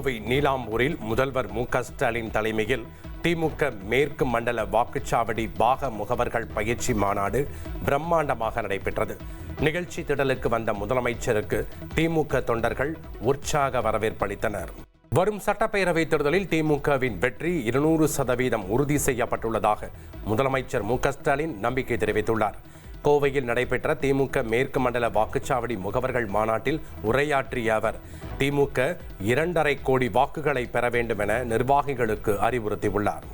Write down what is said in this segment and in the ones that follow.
கோவை நீலாம்பூரில் முதல்வர் மு.க.ஸ்டாலின் தலைமையில் திமுக மேற்கு மண்டல வாக்குச்சாவடி பாக முகவர்கள் பயிற்சி மாநாடு பிரம்மாண்டமாக நடைபெற்றது. நிகழ்ச்சி திடலுக்கு வந்த முதலமைச்சருக்கு திமுக தொண்டர்கள் உற்சாக வரவேற்பளித்தனர். வரும் சட்டப்பேரவைத் தேர்தலில் திமுகவின் வெற்றி 200% உறுதி செய்யப்பட்டுள்ளதாக முதலமைச்சர் மு.க.ஸ்டாலின் நம்பிக்கை தெரிவித்துள்ளார். கோவையில் நடைபெற்ற திமுக மேற்கு மண்டல வாக்குச்சாவடி முகவர்கள் மாநாட்டில் உரையாற்றிய அவர், திமுக 2.5 கோடி வாக்குகளை பெற வேண்டும் என நிர்வாகிகளுக்கு அறிவுறுத்தியுள்ளார்.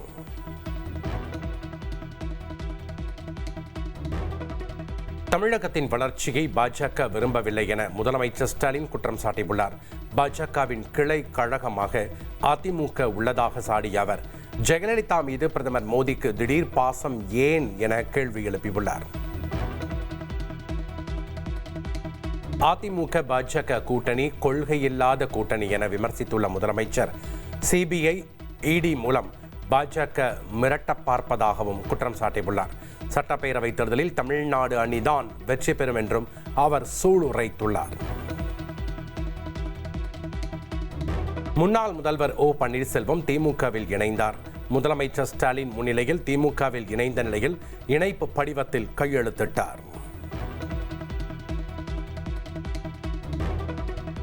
தமிழகத்தின் வளர்ச்சியை பாஜக விரும்பவில்லை என முதலமைச்சர் ஸ்டாலின் குற்றம் சாட்டியுள்ளார். பாஜகவின் கிளை கழகமாக அதிமுக உள்ளதாக சாடிய அவர், ஜெயலலிதா மீது பிரதமர் மோடிக்கு திடீர் பாசம் ஏன் என கேள்வி எழுப்பியுள்ளார். அதிமுக பாஜக கூட்டணி கொள்கையில்லாத கூட்டணி என விமர்சித்துள்ள முதலமைச்சர், சிபிஐ, இடி மூலம் பாஜக மிரட்ட பார்ப்பதாகவும் குற்றம் சாட்டியுள்ளார். சட்டப்பேரவைத் தேர்தலில் தமிழ்நாடு அணிதான் வெற்றி பெறும் என்றும் அவர் சூளுரைத்துள்ளார். முன்னாள் முதல்வர் ஓ பன்னீர்செல்வம் திமுகவில் இணைந்தார். முதலமைச்சர் ஸ்டாலின் முன்னிலையில் திமுகவில் இணைந்த நிலையில் இணைப்பு படிவத்தில் கையெழுத்திட்டார்.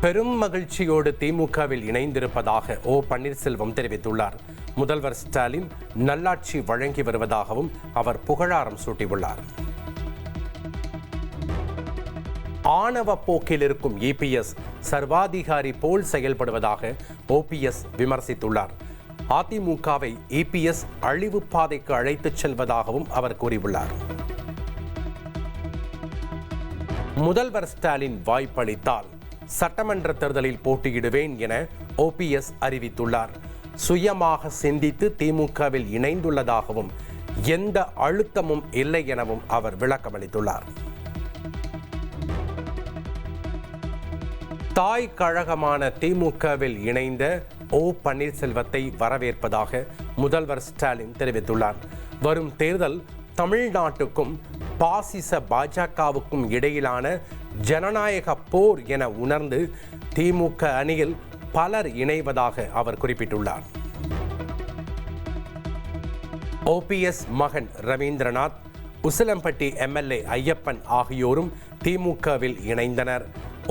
பெரும் மகிழ்ச்சியோடு திமுகவில் இணைந்திருப்பதாக ஓ பன்னீர்செல்வம் தெரிவித்துள்ளார். முதல்வர் ஸ்டாலின் நல்லாட்சி வழங்கி வருவதாகவும் அவர் புகழாரம் சூட்டியுள்ளார். ஆணவ போக்கில் இருக்கும் இபிஎஸ் சர்வாதிகாரி போல் செயல்படுவதாக ஓபிஎஸ் விமர்சித்துள்ளார். அதிமுகவை இபிஎஸ் அழிவு பாதைக்கு அழைத்துச் செல்வதாகவும் அவர் கூறியுள்ளார். முதல்வர் ஸ்டாலின் வாய்ப்பளித்தால் சட்டமன்ற தேர்தலில் போட்டியிடுவேன் என ஓபிஎஸ் அறிவித்துள்ளார். சுயமாக சிந்தித்து திமுகவில் இணைந்துள்ளதாகவும் எந்த அழுத்தமும் இல்லை எனவும் அவர் விளக்கமளித்துள்ளார். தாய் கழகமான திமுகவில் இணைந்த ஓ பன்னீர்செல்வத்தை வரவேற்பதாக முதல்வர் ஸ்டாலின் தெரிவித்துள்ளார். வரும் தேர்தல் தமிழ்நாட்டுக்கும் பாசிச பாஜகவுக்கும் இடையிலான ஜனநாயக போர் என உணர்ந்து திமுக அணியில் பலர் இணைவதாக அவர் குறிப்பிட்டுள்ளார். ஓபிஎஸ் மகன் ரவீந்திரநாத், உசிலம்பட்டி எம்எல்ஏ ஐயப்பன் ஆகியோரும் திமுகவில் இணைந்தனர்.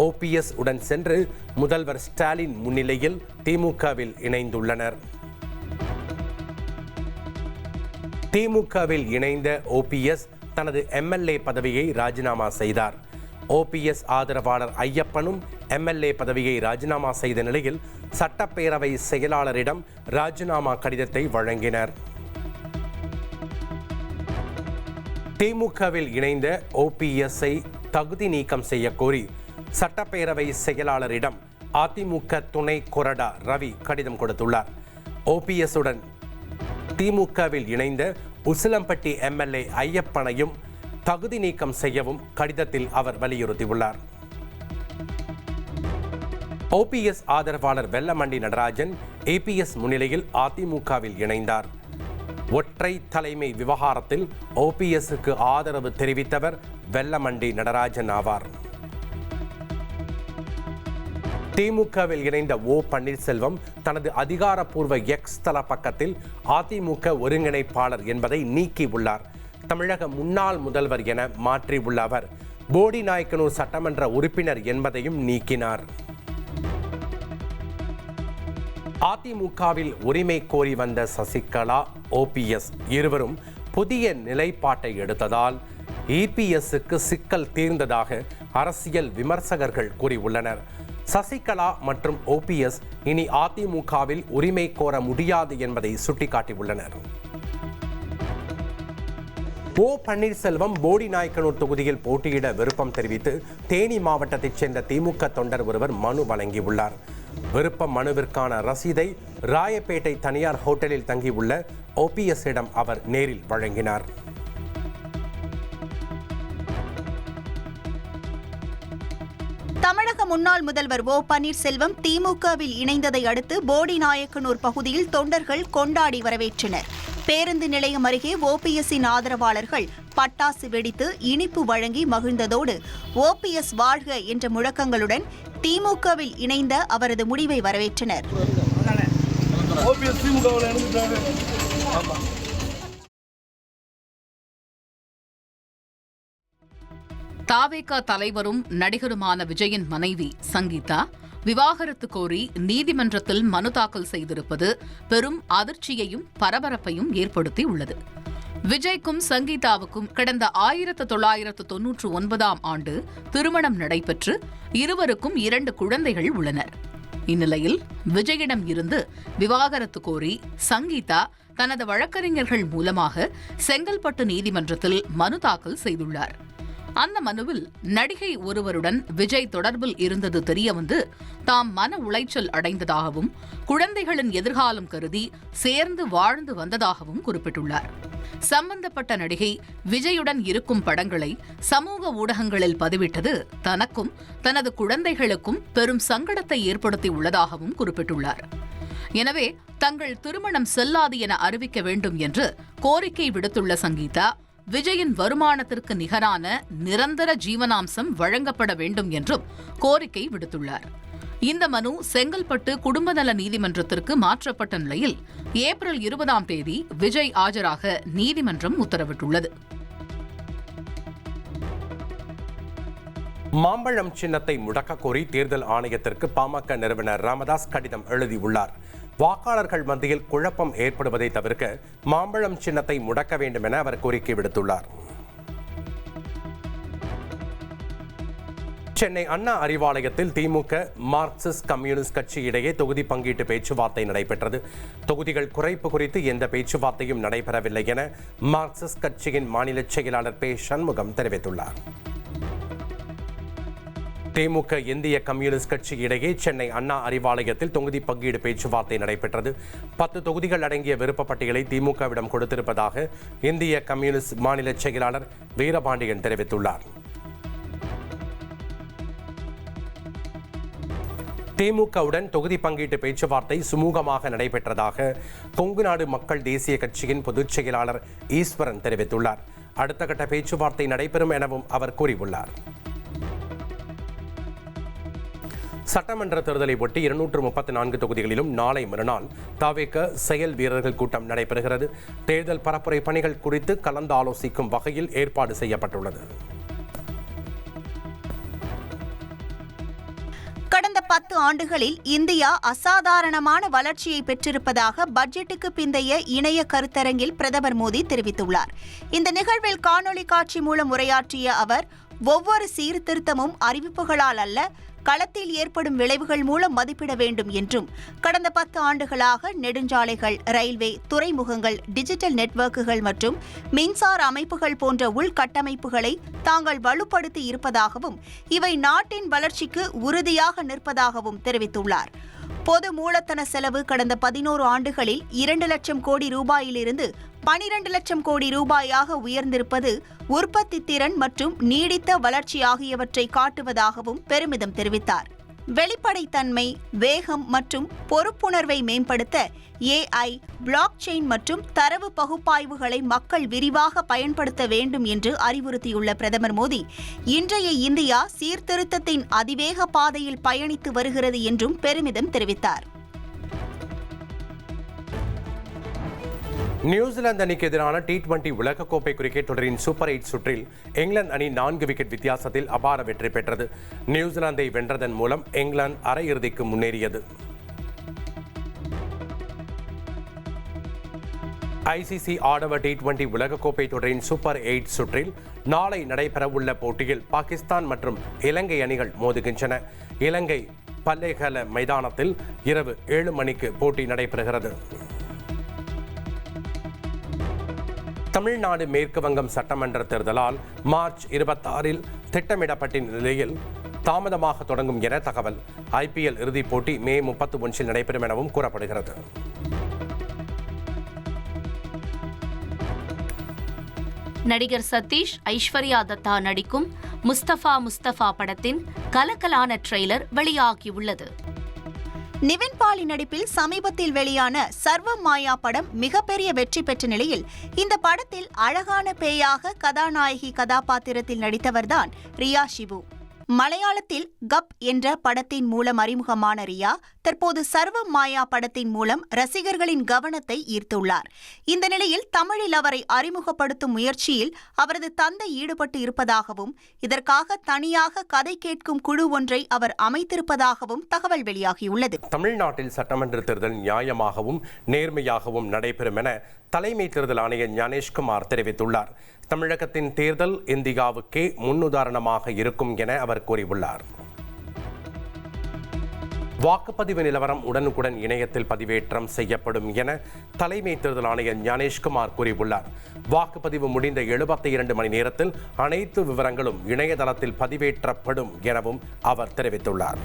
ஓபிஎஸ் உடன் சென்று முதல்வர் ஸ்டாலின் முன்னிலையில் திமுகவில் இணைந்துள்ளனர். திமுகவில் இணைந்த ஓபிஎஸ் தனது எம்எல்ஏ பதவியை ராஜினாமா செய்தார். ஓபிஎஸ் ஆதரவாளர் ஐயப்பனும் எம்எல்ஏ பதவியை ராஜினாமா செய்த நிலையில் சட்டப்பேரவை செயலாளரிடம் ராஜினாமா கடிதத்தை வழங்கினர். திமுகவில் இணைந்த ஓபிஎஸ்ஐ தகுதி நீக்கம் செய்ய கோரி சட்டப்பேரவை செயலாளரிடம் அதிமுக துணை கொறடா ரவி கடிதம் கொடுத்துள்ளார். ஓபிஎஸ் உடன் திமுகவில் இணைந்த உசிலம்பட்டி எம்எல்ஏ ஐயப்பனையும் தகுதி நீக்கம் செய்யவும் கடிதத்தில் அவர் வலியுறுத்தியுள்ளார். ஓபிஎஸ் ஆதரவாளர் வெல்லமண்டி நடராஜன் ஏபிஎஸ் முன்னிலையில் அதிமுகவில் இணைந்தார். ஒற்றை தலைமை விவகாரத்தில் ஓபிஎஸ்க்கு ஆதரவு தெரிவித்தவர் வெல்லமண்டி நடராஜன் ஆவார். திமுகவில் இணைந்த ஓ பன்னீர்செல்வம் தனது அதிகாரப்பூர்வ எக்ஸ் தள பக்கத்தில் அதிமுக ஒருங்கிணைப்பாளர் என்பதை நீக்கியுள்ளார். தமிழக முன்னாள் முதல்வர் என மாற்றியுள்ள அவர் போடிநாயக்கனூர் சட்டமன்ற உறுப்பினர் என்பதையும் நீக்கினார். அதிமுகவில் உரிமை கோரி வந்த சசிகலா, ஓபிஎஸ் இருவரும் புதிய நிலைப்பாட்டை எடுத்ததால் இபிஎஸ்க்கு சிக்கல் தீர்ந்ததாக அரசியல் விமர்சகர்கள் கூறியுள்ளனர். சசிகலா மற்றும் ஓபிஎஸ் இனி அதிமுகவில் உரிமை கோர முடியாது என்பதை சுட்டிக்காட்டியுள்ளனர். ஓ பன்னீர்செல்வம் போடிநாயக்கனூர் தொகுதியில் போட்டியிட விருப்பம் தெரிவித்து தேனி மாவட்டத்தைச் சேர்ந்த திமுக தொண்டர் ஒருவர் மனு வழங்கியுள்ளார். விருப்ப மனுவிற்கான ரசீதை ராயப்பேட்டை தனியார் ஹோட்டலில் தங்கியுள்ள ஓபிஎஸ்ஸிடம் அவர் நேரில் வழங்கினார். தமிழக முன்னாள் முதல்வர் ஓ பன்னீர்செல்வம் திமுகவில் இணைந்ததை அடுத்து போடிநாயக்கனூர் பகுதியில் தொண்டர்கள் கொண்டாடி வரவேற்றனர். பேருந்து நிலையம் அருகே ஓபிஎஸ்ஸின் ஆதரவாளர்கள் பட்டாசு வெடித்து இனிப்பு வழங்கி மகிழ்ந்ததோடு ஓபிஎஸ் வாழ்க என்ற முழக்கங்களுடன் திமுகவில் இணைந்த அவரது முடிவை வரவேற்றனர். ஓபிஎஸ் திமுகவில் இணைந்துட்டாரு. ஆமாம். தாவேகா தலைவரும் நடிகருமான விஜயின் மனைவி சங்கீதா விவாகரத்து கோரி நீதிமன்றத்தில் மனு தாக்கல் செய்திருப்பது பெரும் அதிர்ச்சியையும் பரபரப்பையும் ஏற்படுத்தி உள்ளது. விஜய்க்கும் சங்கீதாவுக்கும் கடந்த 1999ஆம் ஆண்டு திருமணம் நடைபெற்று இருவருக்கும் 2 குழந்தைகள் உள்ளனர். இந்நிலையில் விஜயிடம் இருந்து விவாகரத்து கோரி சங்கீதா தனது வழக்கறிஞர்கள் மூலமாக செங்கல்பட்டு நீதிமன்றத்தில் மனு தாக்கல் செய்துள்ளார். அந்த மனுவில் நடிகை ஒருவருடன் விஜய் தொடர்பில் இருந்தது தெரியவந்து தாம் மன உளைச்சல் அடைந்ததாகவும் குழந்தைகளின் எதிர்காலம் கருதி சேர்ந்து வாழ்ந்து வந்ததாகவும் குறிப்பிட்டுள்ளார். சம்பந்தப்பட்ட நடிகை விஜயுடன் இருக்கும் படங்களை சமூக ஊடகங்களில் பதிவிட்டது தனக்கும் தனது குழந்தைகளுக்கும் பெரும் சங்கடத்தை ஏற்படுத்தி உள்ளதாகவும் குறிப்பிட்டுள்ளார். எனவே தங்கள் திருமணம் செல்லாது என அறிவிக்க வேண்டும் என்று கோரிக்கை விடுத்துள்ள சங்கீதா விஜயின் வருமானத்திற்கு நிகரான நிரந்தர ஜீவனாம்சம் வழங்கப்பட வேண்டும் என்றும் கோரிக்கை விடுத்துள்ளார். இந்த மனு செங்கல்பட்டு குடும்ப நல நீதிமன்றத்திற்கு மாற்றப்பட்ட நிலையில் ஏப்ரல் 20ஆம் தேதி விஜய் ஆஜராக நீதிமன்றம் உத்தரவிட்டுள்ளது. மாம்பழம் சின்னத்தை முடக்க கோரி தேர்தல் ஆணையத்திற்கு பாமக நிறுவனர் ராமதாஸ் கடிதம் எழுதியுள்ளார். வாக்காளர்கள் மத்தியில் குழப்பம் ஏற்படுவதை தவிர்க்க மாம்பழம் சின்னத்தை முடக்க வேண்டும் என அவர் கோரிக்கை விடுத்துள்ளார். சென்னை அண்ணா அறிவாலயத்தில் திமுக மார்க்சிஸ்ட் கம்யூனிஸ்ட் கட்சி இடையே தொகுதி பங்கீட்டு பேச்சுவார்த்தை நடைபெற்றது. தொகுதிகள் குறைப்பு குறித்து எந்த பேச்சுவார்த்தையும் நடைபெறவில்லை என மார்க்சிஸ்ட் கட்சியின் மாநில செயலாளர் பே சண்முகம் தெரிவித்துள்ளார். திமுக இந்திய கம்யூனிஸ்ட் கட்சி இடையே சென்னை அண்ணா அறிவாலயத்தில் தொகுதி பங்கீடு பேச்சுவார்த்தை நடைபெற்றது. 10 தொகுதிகள் அடங்கிய விருப்ப பட்டியலை திமுகவிடம் கொடுத்திருப்பதாக இந்திய கம்யூனிஸ்ட் மாநில செயலாளர் வீரபாண்டியன் தெரிவித்துள்ளார். திமுகவுடன் தொகுதி பங்கீட்டு பேச்சுவார்த்தை சுமூகமாக நடைபெற்றதாக கொங்குநாடு மக்கள் தேசிய கட்சியின் பொதுச் செயலாளர் ஈஸ்வரன் தெரிவித்துள்ளார். அடுத்த கட்ட பேச்சுவார்த்தை நடைபெறும் எனவும் அவர் கூறியுள்ளார். சட்டமன்ற தேர்தலை ஒட்டி 234 தொகுதிகளிலும் நாளை மறுநாள் தாவேக செயல் வீரர்கள் கூட்டம் நடைபெறுகிறது. தேர்தல் பரப்புரை பணிகள் குறித்து கலந்தாலோசிக்கும் வகையில் ஏற்பாடு செய்யப்பட்டுள்ளது. கடந்த 10 ஆண்டுகளில் இந்தியா அசாதாரணமான வளர்ச்சியை பெற்றிருப்பதாக பட்ஜெட்டுக்கு பிந்தைய இணைய கருத்தரங்கில் பிரதமர் மோடி தெரிவித்துள்ளார். இந்த நிகழ்வில் காணொலி காட்சி மூலம் உரையாற்றிய அவர், ஒவ்வொரு சீர்திருத்தமும் அறிவிப்புகளால் அல்ல, களத்தில் ஏற்படும் விளைவுகள் மூலம் மதிப்பிட வேண்டும் என்றும், கடந்த 10 ஆண்டுகளாக நெடுஞ்சாலைகள், ரயில்வே, துறைமுகங்கள், டிஜிட்டல் நெட்வொர்க்குகள் மற்றும் மின்சார அமைப்புகள் போன்ற உள்கட்டமைப்புகளை தாங்கள் வலுப்படுத்தி இருப்பதாகவும், இவை நாட்டின் வளர்ச்சிக்கு உறுதியாக நிற்பதாகவும் தெரிவித்துள்ளார். பொது மூலதன செலவு கடந்த 11 ஆண்டுகளில் 2 லட்சம் கோடி ரூபாயிலிருந்து 12 லட்சம் கோடி ரூபாயாக உயர்ந்திருப்பது உற்பத்தி திறன் மற்றும் நீடித்த வளர்ச்சி ஆகியவற்றை காட்டுவதாகவும் பெருமிதம் தெரிவித்தார். வெளிப்படைத்தன்மை, வேகம் மற்றும் பொறுப்புணர்வை மேம்படுத்த AI, பிளாக் செயின் மற்றும் தரவு பகுப்பாய்வுகளை மக்கள் விரிவாக பயன்படுத்த வேண்டும் என்று அறிவுறுத்தியுள்ள பிரதமர் மோடி, இன்றைய இந்தியா சீர்திருத்தத்தின் அதிவேக பாதையில் பயணித்து வருகிறது என்றும் பெருமிதம் தெரிவித்தார். நியூசிலாந்து அணிக்கு எதிரான T20 உலகக்கோப்பை கிரிக்கெட் தொடரின் சூப்பர் 8 சுற்றில் இங்கிலாந்து அணி 4 விக்கெட் வித்தியாசத்தில் அபார வெற்றி பெற்றது. நியூசிலாந்தை வென்றதன் மூலம் இங்கிலாந்து அரையிறுதிக்கு முன்னேறியது. ICC ஆடவர் T20 உலகக்கோப்பை தொடரின் சூப்பர் 8 சுற்றில் நாளை நடைபெறவுள்ள போட்டியில் பாகிஸ்தான் மற்றும் இலங்கை அணிகள் மோதுகின்றன. இலங்கை பல்லேகல மைதானத்தில் இரவு 7 மணிக்கு போட்டி நடைபெறுகிறது. தமிழ்நாடு மேற்கு வங்கம் சட்டமன்ற தேர்தலால் மார்ச் 26இல் திட்டமிடப்பட்ட நிலையில் தாமதமாக தொடங்கும் என தகவல். IPL இறுதிப் போட்டி மே 31இல் நடைபெறும் எனவும் கூறப்படுகிறது. நடிகர் சதீஷ், ஐஸ்வர்யா தத்தா நடிக்கும் முஸ்தபா படத்தின் கலக்கலான ட்ரெய்லர் வெளியாகியுள்ளது. நிவின் பாலி நடிப்பில் சமீபத்தில் வெளியான சர்வம் மாயா படம் மிகப்பெரிய வெற்றி பெற்ற நிலையில் இந்த படத்தில் அழகான பேயாக கதாநாயகி கதாபாத்திரத்தில் நடித்தவர்தான் ரியா சிபு. மலையாளத்தில் கப் என்ற படத்தின் மூலம் அறிமுகமான ரியா தற்போது சர்வம் மாயா படத்தின் மூலம் ரசிகர்களின் கவனத்தை ஈர்த்துள்ளார். இந்த நிலையில் தமிழில் அவரை அறிமுகப்படுத்தும் முயற்சியில் அவரது தந்தை ஈடுபட்டு இருப்பதாகவும் இதற்காக தனியாக கதை கேட்கும் குழு ஒன்றை அவர் அமைத்திருப்பதாகவும் தகவல் வெளியாகியுள்ளது. தமிழ்நாட்டில் சட்டமன்ற தேர்தல் நியாயமாகவும் நேர்மையாகவும் நடைபெறும் என தலைமை தேர்தல் ஆணையர் ஞானேஷ்குமார் தெரிவித்துள்ளார். தமிழகத்தின் தேர்தல் இந்தியாவுக்கே முன்னுதாரணமாக இருக்கும் என அவர் கூறியுள்ளார். வாக்குப்பதிவு நிலவரம் உடனுக்குடன் இணையத்தில் பதிவேற்றம் செய்யப்படும் என தலைமை தேர்தல் ஆணையர் ஞானேஷ்குமார் கூறியுள்ளார். வாக்குப்பதிவு முடிந்த 72 மணி நேரத்தில் அனைத்து விவரங்களும் இணையதளத்தில் பதிவேற்றப்படும் எனவும் அவர் தெரிவித்துள்ளார்.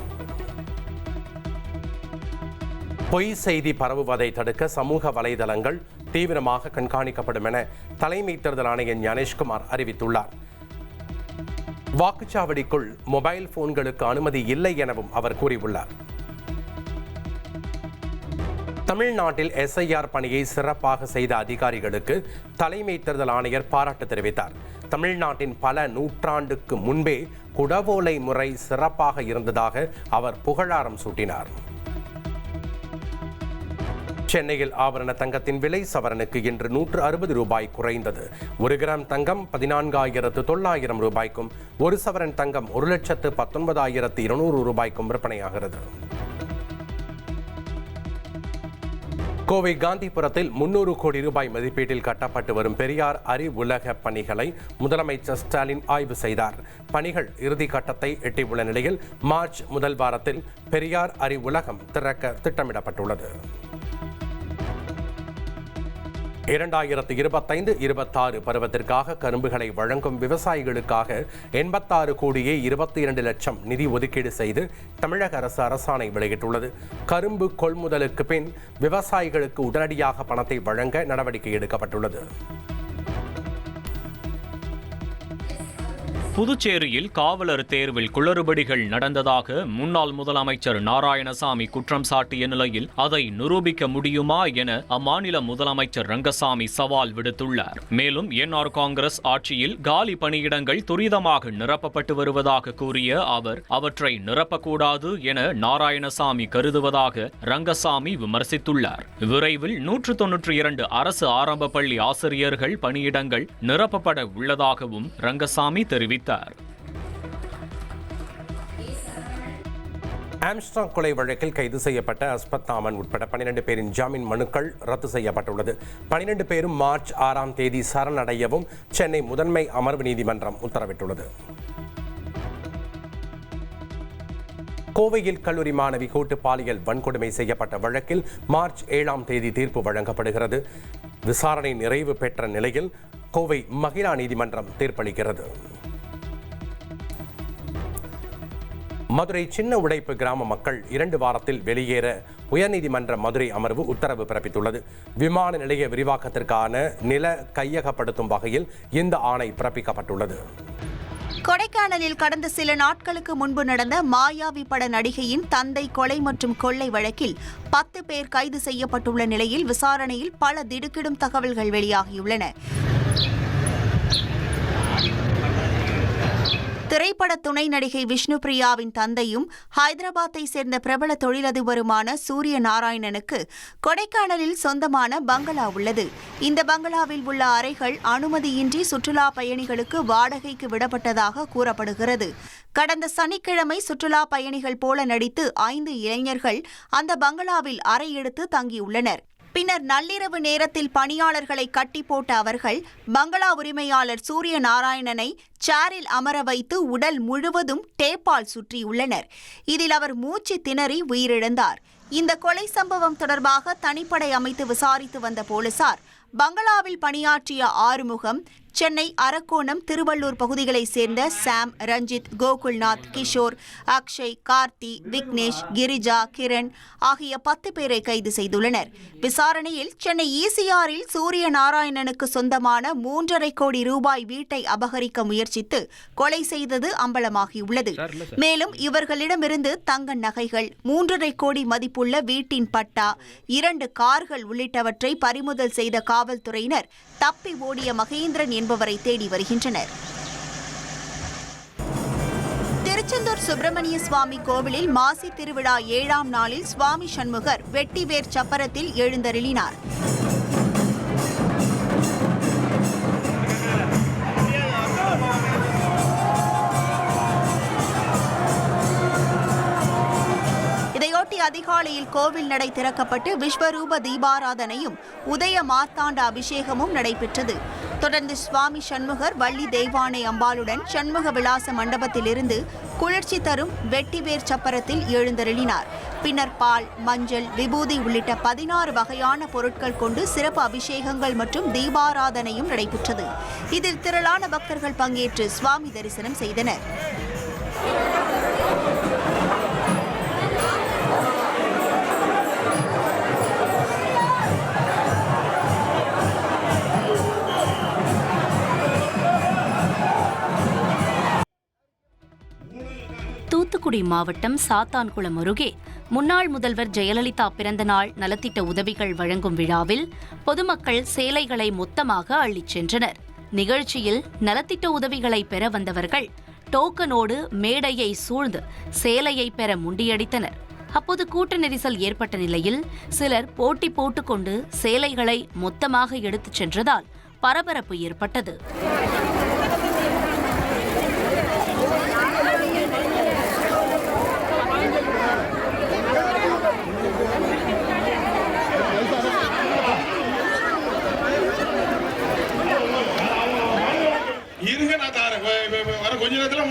பொய் செய்தி பரவுவதை தடுக்க சமூக வலைதளங்கள் தீவிரமாக கண்காணிக்கப்படும் என தலைமை தேர்தல் ஆணையர் ஞானேஷ்குமார் அறிவித்துள்ளார். வாக்குச்சாவடிக்குள் மொபைல் போன்களுக்கு அனுமதி இல்லை எனவும் அவர் கூறியுள்ளார். தமிழ்நாட்டில் SIR பணியை சிறப்பாக செய்த அதிகாரிகளுக்கு தலைமை தேர்தல் ஆணையர் பாராட்டு தெரிவித்தார். தமிழ்நாட்டின் பல நூற்றாண்டுக்கு முன்பே குடவோலை முறை சிறப்பாக இருந்ததாக அவர் புகழாரம் சூட்டினார். சென்னையில் ஆபரண தங்கத்தின் விலை சவரனுக்கு இன்று 160 ரூபாய் குறைந்தது. 1 கிராம் தங்கம் 14,900 ரூபாய்க்கும் 1 சவரன் தங்கம் 1,19,200 ரூபாய்க்கும் விற்பனையாகிறது. கோவை காந்திபுரத்தில் 300 கோடி ரூபாய் மதிப்பீட்டில் கட்டப்பட்டு வரும் பெரியார் அறிவுலக பணிகளை முதலமைச்சர் ஸ்டாலின் ஆய்வு செய்தார். பணிகள் இறுதி கட்டத்தை எட்டியுள்ள நிலையில் மார்ச் முதல் வாரத்தில் பெரியார் அறிவுலகம் திறக்க திட்டமிடப்பட்டுள்ளது. 2025-26 பருவத்திற்காக கரும்புகளை வழங்கும் விவசாயிகளுக்காக 86 கோடியே 22 லட்சம் நிதி ஒதுக்கீடு செய்து தமிழக அரசு அரசாணை வெளியிட்டுள்ளது. கரும்பு கொள்முதலுக்கு பின் விவசாயிகளுக்கு உடனடியாக பணத்தை வழங்க நடவடிக்கை எடுக்கப்பட்டுள்ளது. புதுச்சேரியில் காவலர் தேர்வில் குளறுபடிகள் நடந்ததாக முன்னாள் முதலமைச்சர் நாராயணசாமி குற்றம் சாட்டிய நிலையில் அதை நிரூபிக்க முடியுமா என அம்மாநில முதலமைச்சர் ரங்கசாமி சவால் விடுத்துள்ளார். மேலும் NR காங்கிரஸ் ஆட்சியில் காலி பணியிடங்கள் துரிதமாக நிரப்பப்பட்டு வருவதாக கூறிய அவர் அவற்றை நிரப்பக்கூடாது என நாராயணசாமி கருதுவதாக ரங்கசாமி விமர்சித்துள்ளார். விரைவில் 192 அரசு ஆரம்ப பள்ளி ஆசிரியர்கள் பணியிடங்கள் நிரப்பப்பட உள்ளதாகவும் ரங்கசாமி தெரிவித்தார். ஆம்ஸ்ட்ராங் கொலை வழக்கில் கைது செய்யப்பட்ட அஸ்பத் தாமன் உட்பட 12 பேரின் ஜாமீன் மனுக்கள் ரத்து செய்யப்பட்டுள்ளது. 12 பேரும் மார்ச் 6ஆம் தேதி சரணடையவும் சென்னை முதன்மை அமர்வு நீதிமன்றம் உத்தரவிட்டுள்ளது. கோவையில் கல்லூரி மாணவி கூட்டு பாலியல் வன்கொடுமை செய்யப்பட்ட வழக்கில் மார்ச் 7ஆம் தேதி தீர்ப்பு வழங்கப்படுகிறது. விசாரணை நிறைவு பெற்ற நிலையில் கோவை மகிழா நீதிமன்றம் தீர்ப்பளிக்கிறது. மதுரை சின்ன உடைப்பு கிராம மக்கள் 2 வாரத்தில் வெளியேற உயர்நீதிமன்ற மதுரை அமர்வு உத்தரவு பிறப்பித்துள்ளது. விமான நிலைய விரிவாக்கத்திற்கான நில கையகப்படுத்தும் வகையில் இந்த ஆணை பிறப்பிக்கப்பட்டுள்ளது. கொடைக்கானலில் கடந்த சில நாட்களுக்கு முன்பு நடந்த மாயாவி பட நடிகையின் தந்தை கொலை மற்றும் கொள்ளை வழக்கில் 10 பேர் கைது செய்யப்பட்டுள்ள நிலையில் விசாரணையில் பல திடுக்கிடும் தகவல்கள் வெளியாகியுள்ளன. திரைப்பட துணை நடிகை விஷ்ணுபிரியாவின் தந்தையும் ஹைதராபாத்தை சேர்ந்த பிரபல தொழிலதிபருமான சூரிய நாராயணனுக்கு கொடைக்கானலில் சொந்தமான பங்களா உள்ளது. இந்த பங்களாவில் உள்ள அறைகள் அனுமதியின்றி சுற்றுலா பயணிகளுக்கு வாடகைக்கு விடப்பட்டதாக கூறப்படுகிறது. கடந்த சனிக்கிழமை சுற்றுலா பயணிகள் போல நடித்து 5 இளைஞர்கள் அந்த பங்களாவில் அறை எடுத்து தங்கியுள்ளனர். பின்னர் நள்ளிரவு நேரத்தில் பணியாளர்களை கட்டி போட்ட அவர்கள் பங்களா உரிமையாளர் சூரிய நாராயணனை சேரில் அமர வைத்து உடல் முழுவதும் டேப்பால் சுற்றியுள்ளனர். இதில் அவர் மூச்சு திணறி உயிரிழந்தார். இந்த கொலை சம்பவம் தொடர்பாக தனிப்படை அமைத்து விசாரித்து வந்த போலீசார் பங்களாவில் பணியாற்றிய ஆறுமுகம், சென்னை அரக்கோணம், திருவள்ளூர் பகுதிகளைச் சேர்ந்த சாம், ரஞ்சித், கோகுல்நாத், கிஷோர், அக்ஷய், கார்த்தி, விக்னேஷ், கிரிஜா, கிரண் ஆகிய 10 பேரை கைது செய்துள்ளனர். விசாரணையில் சென்னை ECRல் சூரிய நாராயணனுக்கு சொந்தமான 3.5 கோடி ரூபாய் வீட்டை அபகரிக்க முயற்சித்து கொலை செய்தது அம்பலமாகியுள்ளது. மேலும் இவர்களிடமிருந்து தங்க நகைகள், 3.5 கோடி மதிப்புள்ள வீட்டின் பட்டா, 2 கார்கள் உள்ளிட்டவற்றை பறிமுதல் செய்த காவல்துறையினர் தப்பி ஓடிய மகேந்திரன் என்பவரை தேடி வருகின்றனர். திருச்செந்தூர் சுப்பிரமணிய சுவாமி கோவிலில் மாசி திருவிழா 7ஆம் நாளில் சுவாமி சண்முகர் வெட்டிவேர் சப்பரத்தில் எழுந்தருளினார். இதையொட்டி அதிகாலையில் கோவில் நடை திறக்கப்பட்டு விஸ்வரூப தீபாராதனையும் உதய மார்த்தாண்ட அபிஷேகமும் நடைபெற்றது. தொடர்ந்து சுவாமி சண்முகர் வள்ளி தெய்வானை அம்பாளுடன் சண்முக விலாச மண்டபத்திலிருந்து குளிர்ச்சி தரும் வெட்டிவேர் சப்பரத்தில் எழுந்தருளினார். பின்னர் பால், மஞ்சள், விபூதி உள்ளிட்ட 16 வகையான பொருட்கள் கொண்டு சிறப்பு அபிஷேகங்கள் மற்றும் தீபாராதனையும் நடைபெற்றது. இதில் திரளான பக்தர்கள் பங்கேற்று சுவாமி தரிசனம் செய்தனர். தூத்துக்குடி மாவட்டம் சாத்தான்குளம் அருகே முன்னாள் முதல்வர் ஜெயலலிதா பிறந்தநாள் நலத்திட்ட உதவிகள் வழங்கும் விழாவில் பொதுமக்கள் சேலைகளை மொத்தமாக அள்ளிச் சென்றனர். நிகழ்ச்சியில் நலத்திட்ட உதவிகளை பெற வந்தவர்கள் டோக்கனோடு மேடையை சூழ்ந்து சேலையை பெற முண்டியடித்தனர். அப்போது கூட்ட நெரிசல் ஏற்பட்ட நிலையில் சிலர் போட்டி போட்டுக்கொண்டு சேலைகளை மொத்தமாக எடுத்துச் சென்றதால் பரபரப்பு ஏற்பட்டது. கொஞ்ச நேரத்தில்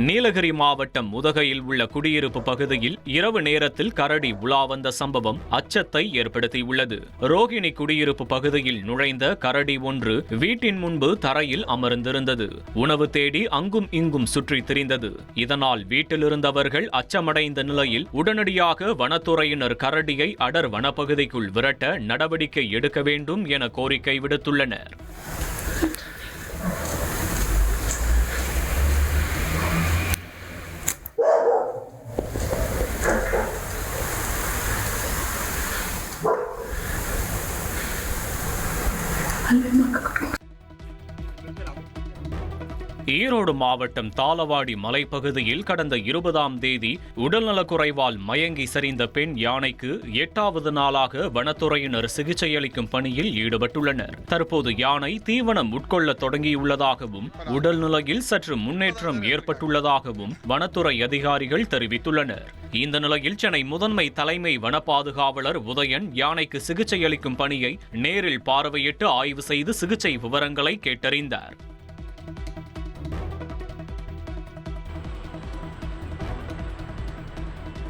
நீலகிரி மாவட்டம் உதகையில் உள்ள குடியிருப்பு பகுதியில் இரவு நேரத்தில் கரடி உலா வந்த சம்பவம் அச்சத்தை ஏற்படுத்தியுள்ளது. ரோகிணி குடியிருப்பு பகுதியில் நுழைந்த கரடி ஒன்று வீட்டின் முன்பு தரையில் அமர்ந்திருந்தது. உணவு தேடி அங்கும் இங்கும் சுற்றி திரிந்தது. இதனால் வீட்டிலிருந்தவர்கள் அச்சமடைந்த நிலையில் உடனடியாக வனத்துறையினர் கரடியை அடர் வனப்பகுதிக்குள் விரட்ட நடவடிக்கை எடுக்க வேண்டும் என கோரிக்கை விடுத்துள்ளனர். ஈரோடு மாவட்டம் தாளவாடி மலைப்பகுதியில் கடந்த 20ஆம் தேதி உடல்நலக்குறைவால் மயங்கி சரிந்த பெண் யானைக்கு 8வது நாளாக வனத்துறையினர் சிகிச்சையளிக்கும் பணியில் ஈடுபட்டுள்ளனர். தற்போது யானை தீவனம் உட்கொள்ள தொடங்கியுள்ளதாகவும் உடல்நிலையில் சற்று முன்னேற்றம் ஏற்பட்டுள்ளதாகவும் வனத்துறை அதிகாரிகள் தெரிவித்துள்ளனர். இந்த நிலையில் சென்னை முதன்மை தலைமை வன பாதுகாவலர் உதயன் யானைக்கு சிகிச்சையளிக்கும் பணியை நேரில் பார்வையிட்டு ஆய்வு செய்து சிகிச்சை விவரங்களை கேட்டறிந்தார்.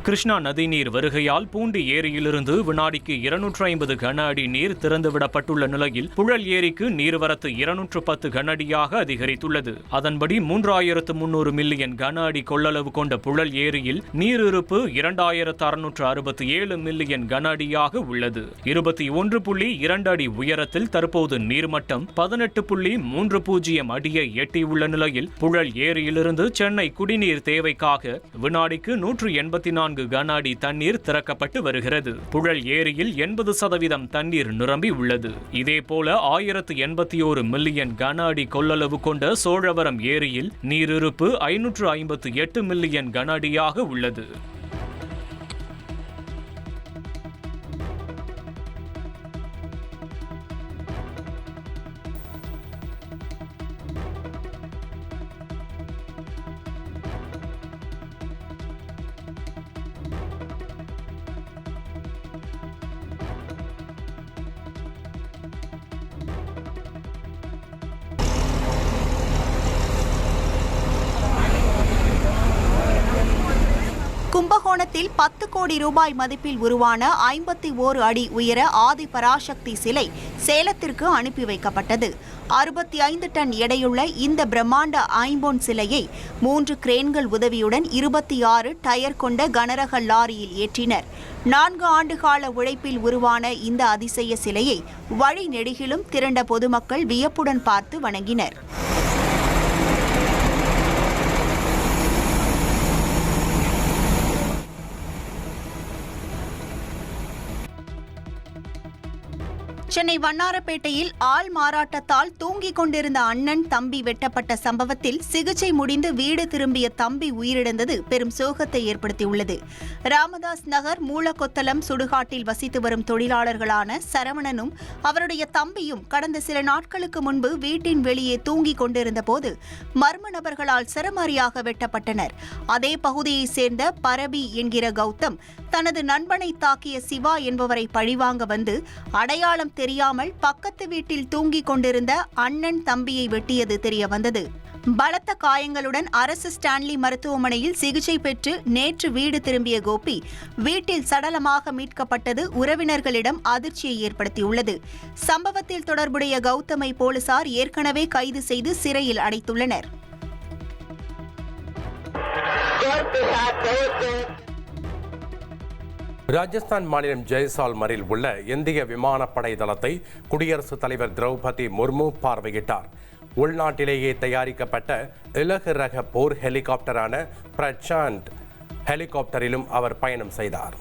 கிருஷ்ணா நதிநீர் வருகையால் பூண்டி ஏரியிலிருந்து வினாடிக்கு 250 கன அடி நீர் திறந்துவிடப்பட்டுள்ள நிலையில் புழல் ஏரிக்கு நீர்வரத்து 210 கன அடியாக அதிகரித்துள்ளது. அதன்படி 3300 மில்லியன் கன அடி கொள்ளளவு கொண்ட புழல் ஏரியில் நீர் இருப்பு 2667 மில்லியன் கன அடியாக உள்ளது. 21.2 அடி உயரத்தில் தற்போது நீர்மட்டம் 18.30 அடியை எட்டியுள்ள நிலையில் புழல் ஏரியிலிருந்து சென்னை குடிநீர் தேவைக்காக வினாடிக்கு 184 கன அடி தண்ணீர் திறக்கப்பட்டு வருகிறது. புழல் ஏரியில் 80% தண்ணீர் நிரம்பி உள்ளது. இதேபோல 1081 மில்லியன் கன அடி கொள்ளளவு கொண்ட சோழவரம் ஏரியில் நீரிருப்பு 558 மில்லியன் கன அடியாக உள்ளது. கும்பகோணத்தில் 10 கோடி ரூபாய் மதிப்பில் உருவான 51 அடி உயர ஆதி பராசக்தி சிலை சேலத்திற்கு அனுப்பி வைக்கப்பட்டது. 65 டன் எடையுள்ள இந்த பிரம்மாண்ட ஐம்பொன் சிலையை 3 கிரேன்கள் உதவியுடன் 26 டயர் கொண்ட கனரக லாரியில் ஏற்றினர். 4 ஆண்டுகால உழைப்பில் உருவான இந்த அதிசய சிலையை வழி நெடுகிலும் திரண்ட பொதுமக்கள் வியப்புடன் பார்த்து வணங்கினர். சென்னை வண்ணாரப்பேட்டையில் ஆள் மாறாட்டத்தால் தூங்கிக் கொண்டிருந்த அண்ணன் தம்பி வெட்டப்பட்ட சம்பவத்தில் சிகிச்சை முடிந்து வீடு திரும்பிய தம்பி உயிரிழந்தது பெரும் சோகத்தை ஏற்படுத்தியுள்ளது. ராமதாஸ் நகர் மூலக்கொத்தலம் சுடுகாட்டில் வசித்து வரும் தொழிலாளர்களான சரவணனும் அவருடைய தம்பியும் கடந்த சில நாட்களுக்கு முன்பு வீட்டின் வெளியே தூங்கிக் கொண்டிருந்த போது மர்ம நபர்களால் சரமாரியாக வெட்டப்பட்டனர். அதே பகுதியைச் சேர்ந்த பரபி என்கிற கௌதம் தனது நண்பனை தாக்கிய சிவா என்பவரை பழிவாங்க வந்து அடையாளம் தெரியாமல் பக்கத்து வீட்டில் தூங்கிக் கொண்டிருந்த அண்ணன் தம்பியை வெட்டியது தெரியவந்தது. பலத்த காயங்களுடன் அரசு ஸ்டான்லி மருத்துவமனையில் சிகிச்சை பெற்று நேற்று வீடு திரும்பிய கோபி வீட்டில் சடலமாக மீட்கப்பட்டது உறவினர்களிடம் அதிர்ச்சியை ஏற்படுத்தியுள்ளது. சம்பவத்தில் தொடர்புடைய கௌதமை போலீசார் ஏற்கனவே கைது செய்து சிறையில் அடைத்துள்ளனர். ராஜஸ்தான் மாநிலம் ஜெய்சால்மரில் உள்ள இந்திய விமானப்படை தளத்தை குடியரசுத் தலைவர் திரௌபதி முர்மு பார்வையிட்டார். உள்நாட்டிலேயே தயாரிக்கப்பட்ட இலகு ரக போர் ஹெலிகாப்டரான பிரசாந்த் ஹெலிகாப்டரிலும் அவர் பயணம் செய்தார்.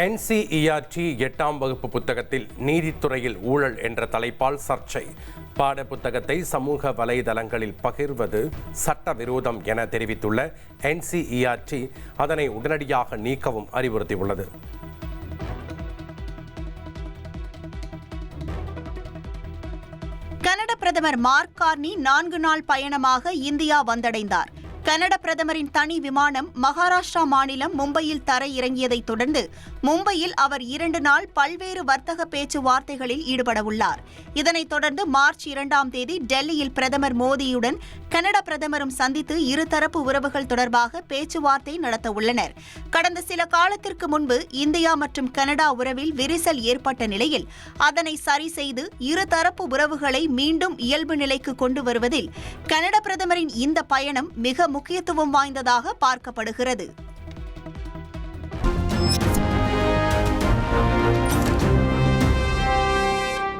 NCERT 8ஆம் வகுப்பு புத்தகத்தில் நீதித்துறையில் ஊழல் என்ற தலைப்பால் சர்ச்சை. பாட புத்தகத்தை சமூக வலைதளங்களில் பகிர்வது சட்டவிரோதம் என தெரிவித்துள்ள NCERT அதனை உடனடியாக நீக்கவும் அறிவுறுத்தியுள்ளது. கனடா பிரதமர் மார்க் கார்னி 4 நாள் பயணமாக இந்தியா வந்தடைந்தார். கனடா பிரதமரின் தனி விமானம் மகாராஷ்டிரா மாநிலம் மும்பையில் தரை இறங்கியதைத் தொடர்ந்து மும்பையில் அவர் 2 நாள் பல்வேறு வர்த்தக பேச்சுவார்த்தைகளில் ஈடுபடவுள்ளார். இதனைத் தொடர்ந்து மார்ச் 2ஆம் தேதி டெல்லியில் பிரதமர் மோடியுடன் கனடா பிரதமரும் சந்தித்து இருதரப்பு உறவுகள் தொடர்பாக பேச்சுவார்த்தை நடத்தவுள்ளனர். கடந்த சில காலத்திற்கு முன்பு இந்தியா மற்றும் கனடா உறவில் விரிசல் ஏற்பட்ட நிலையில் அதனை சரி செய்து இருதரப்பு உறவுகளை மீண்டும் இயல்பு நிலைக்கு கொண்டு வருவதில் கனடா பிரதமரின் இந்த பயணம் மிக முக்கியத்துவம் வாய்ந்ததாக பார்க்கப்படுகிறது.